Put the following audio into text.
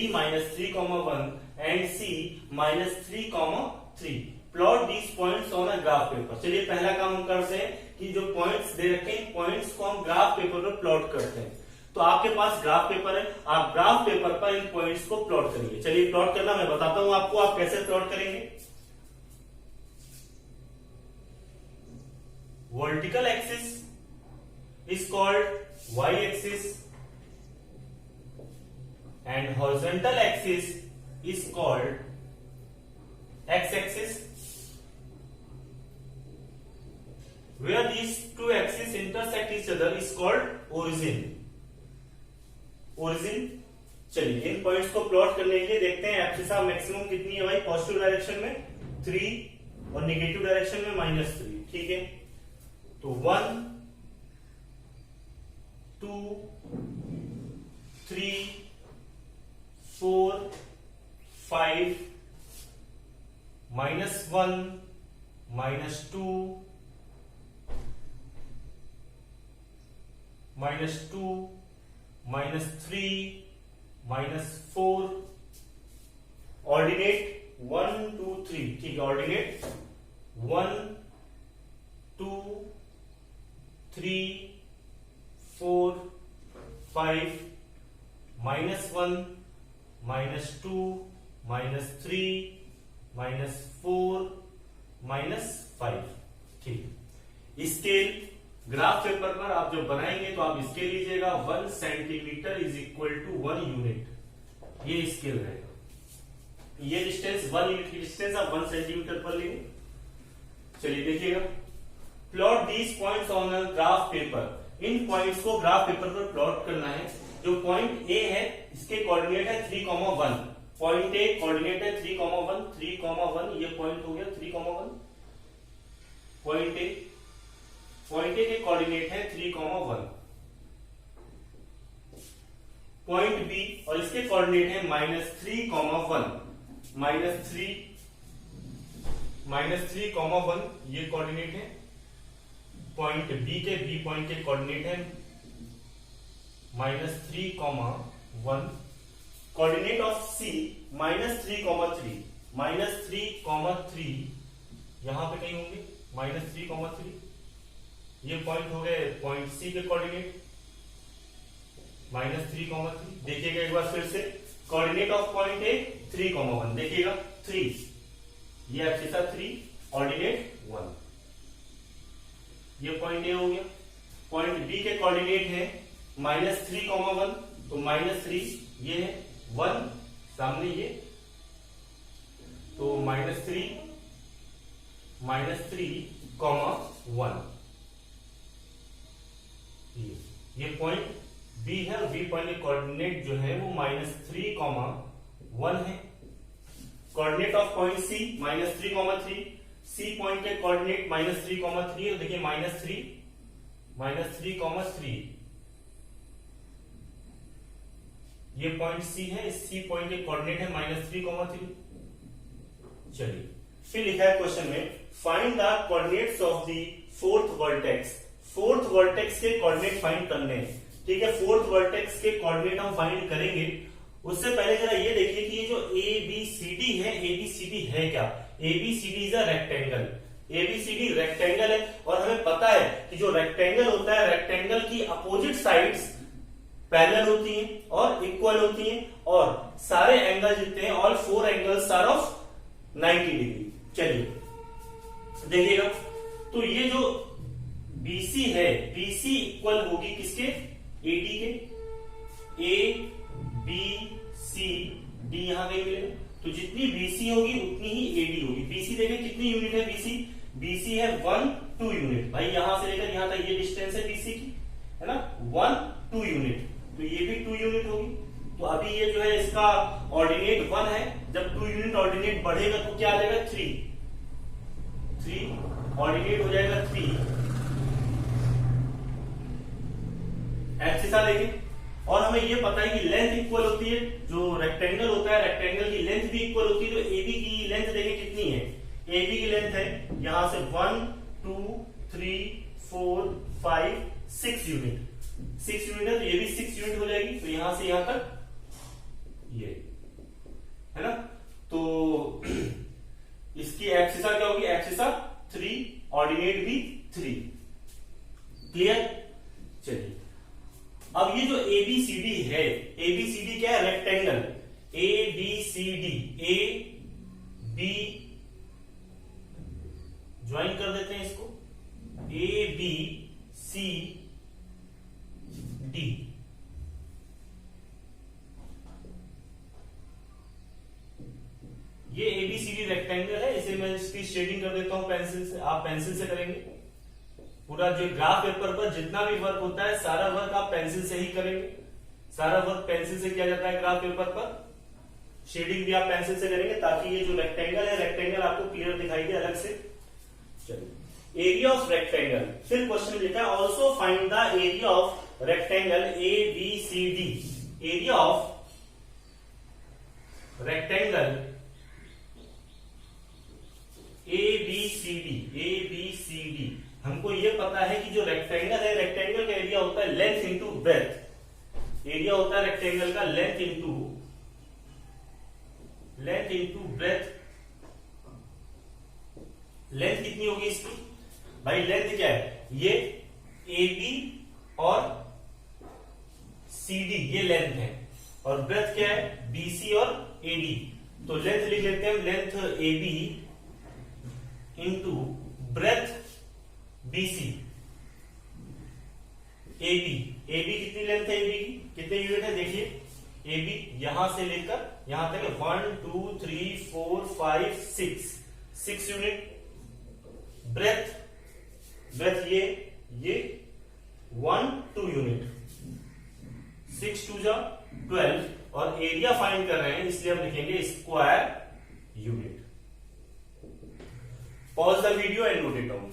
B minus 3 comma 1 and C minus 3 comma 3. Plot these points on a graph paper. चलिए पहला काम हम करते हैं कि जो पॉइंट्स दे रखे हैं पॉइंट्स को हम ग्राफ पेपर पर प्लॉट करते हैं। तो आपके पास ग्राफ पेपर है, आप ग्राफ पेपर पर इन पॉइंट्स को प्लॉट करिए। चलिए प्लॉट करना मैं बताता हूं आपको, आप कैसे प्लॉट करेंगे। Vertical axis is called y axis and horizontal axis is called x axis. Where these two axes intersect each other is called origin. Origin। चलिए इन पॉइंट्स को प्लॉट करने के लिए देखते हैं एब्सिसा मैक्सिमम कितनी है भाई। पॉजिटिव डायरेक्शन में 3 और नेगेटिव डायरेक्शन में -3। ठीक है, तो 1 2 3 4 5 -1 -2 -2 -3 -4 ऑर्डिनेट 1 2 3। ठीक है, ऑर्डिनेट 1 2 3 4 5 -1 -2 -3 -4 -5। ठीक, स्केल ग्राफ पेपर पर आप जब बनाएंगे तो आप स्केल लीजिएगा 1 centimetre is equal to 1 unit. ये स्केल रहेगा। ये डिस्टेंस 1 यूनिट की डिस्टेंस आप 1 सेंटीमीटर पर लेंगे। चलिए देखिएगा, plot these points on a graph paper. In points को ग्राफ पेपर पर प्लॉट करना है। जो पॉइंट ए है इसके कोऑर्डिनेट है 3,1। पॉइंट ए कोऑर्डिनेट है 3,1 3,1। ये पॉइंट हो गया 3,1। पॉइंट ए के कोऑर्डिनेट है 3,1। पॉइंट बी और इसके कोऑर्डिनेट है -3,1 -3,1। ये कोऑर्डिनेट है पॉइंट बी पॉइंट के कोऑर्डिनेट है -3,1। कोऑर्डिनेट ऑफ सी -3,3 -3,3 यहां पे कहीं होंगे -3,3। ये पॉइंट हो गए पॉइंट सी के कोऑर्डिनेट -3,3। देखिएगा एक बार फिर से, कोऑर्डिनेट ऑफ पॉइंट ए 3,1। देखिएगा 3, ये एब्सिसा 3, ऑर्डिनेट 1। ये पॉइंट ए हो गया। पॉइंट बी के कोऑर्डिनेट है -3,1, तो -3 ये है 1 सामने ये, तो -3,1। ये पॉइंट बी है, बी पॉइंट के कोऑर्डिनेट जो है वो -3,1 है। Coordinate of point C -3,3। C point के कोऑर्डिनेट -3,3 है। देखिए -3,3। ये पॉइंट सी है, इस सी पॉइंट के कोऑर्डिनेट है -3,3। चलिए फिर लिखा है क्वेश्चन में, find the coordinates of the fourth vertex. Fourth vertex के कोऑर्डिनेट फाइंड करने हैं। ठीक है, फोर्थ वर्टेक्स के कोऑर्डिनेट हम फाइंड करेंगे। उससे पहले जरा ये देखिए कि ये जो ABCD है, ABCD है क्या। ABCD is a rectangle. ABCD rectangle है और हमें पता है कि जो रेक्टेंगल होता है, रेक्टेंगल की अपोजिट साइड्स पैरेलल होती हैं और इक्वल होती हैं, और सारे एंगल जितने हैं, all 4 angles are of 90 degree. चलिए देखिएगा, तो ये जो BC है, BC इक्वल होगी किसके, AD के। ABCD यहां कहीं मिलेगा, तो जितनी BC होगी उतनी ही AD होगी। BC देखें कितनी यूनिट है, BC है 1 2 यूनिट। भाई यहां से लेकर यहां तक ये डिस्टेंस है BC की, है ना, 1 2 यूनिट, तो ये भी 2 यूनिट होगी। तो अभी ये जो है इसका ऑर्डिनेट 1 है, जब 2 यूनिट ऑर्डिनेट बढ़ेगा तो क्या आ जाएगा 3 ऑर्डिनेट हो जाएगा 3। एब्सिसा देखें, और हमें ये पता है कि लेंथ इक्वल होती है, जो रेक्टेंगल होता है रेक्टेंगल की लेंथ भी इक्वल होती है। तो AB की लेंथ देखें कितनी है, AB की लेंथ है यहां से 1 2 3 4 5 6 यूनिट। 6 यूनिट है, तो ये भी 6 यूनिट हो जाएगी। तो यहां से यहां तक ये तो इसकी एक्सिसा क्या होगी, एक्सिसा 3, ऑर्डिनेट भी 3। क्लियर? चलिए अब ये जो एबीसीडी है, एबीसीडी क्या है, rectangle ABCD, A B join कर देते हैं इसको, ए बी सी डी। ये एबीसीडी रेक्टेंगल है, इसे मैं इसकी शेडिंग कर देता हूं पेंसिल से, आप पेंसिल से करेंगे। पूरा जो ग्राफ पेपर पर जितना भी वर्क होता है सारा वर्क आप पेंसिल से ही करेंगे, सारा वर्क पेंसिल से किया जाता है ग्राफ पेपर पर। शेडिंग भी आप पेंसिल से करेंगे ताकि ये जो रेक्टेंगल है, रेक्टेंगल आपको क्लियर दिखाई दे अलग से। चलिए एरिया ऑफ रेक्टेंगल, फिर क्वेश्चन लिखा है also find the area of rectangle A B C D. Area of rectangle A B C D, A B C D. हमको ये पता है कि जो रेक्टेंगल है, रेक्टेंगल का एरिया होता है लेंथ इंटू ब्रेथ। एरिया होता है रेक्टेंगल का लेंथ इंटू ब्रेथ। लेंथ कितनी होगी इसकी भाई, लेंथ क्या है, ये ए बी और सी डी ये लेंथ है, और ब्रेथ क्या है, बी सी और ए डी। तो लेंथ लिख लेते हैं, length A B into breadth BC. A B कितनी लेंथ है, ए बी की कितने यूनिट है, देखिए ए बी यहां से लेकर यहां तक 1 2 3 4 5 6 यूनिट। ब्रेथ ये 1 2 यूनिट, 6 2 जा 12, और एरिया फाइंड कर रहे हैं इसलिए हम लिखेंगे square unit. Pause the video and note it down.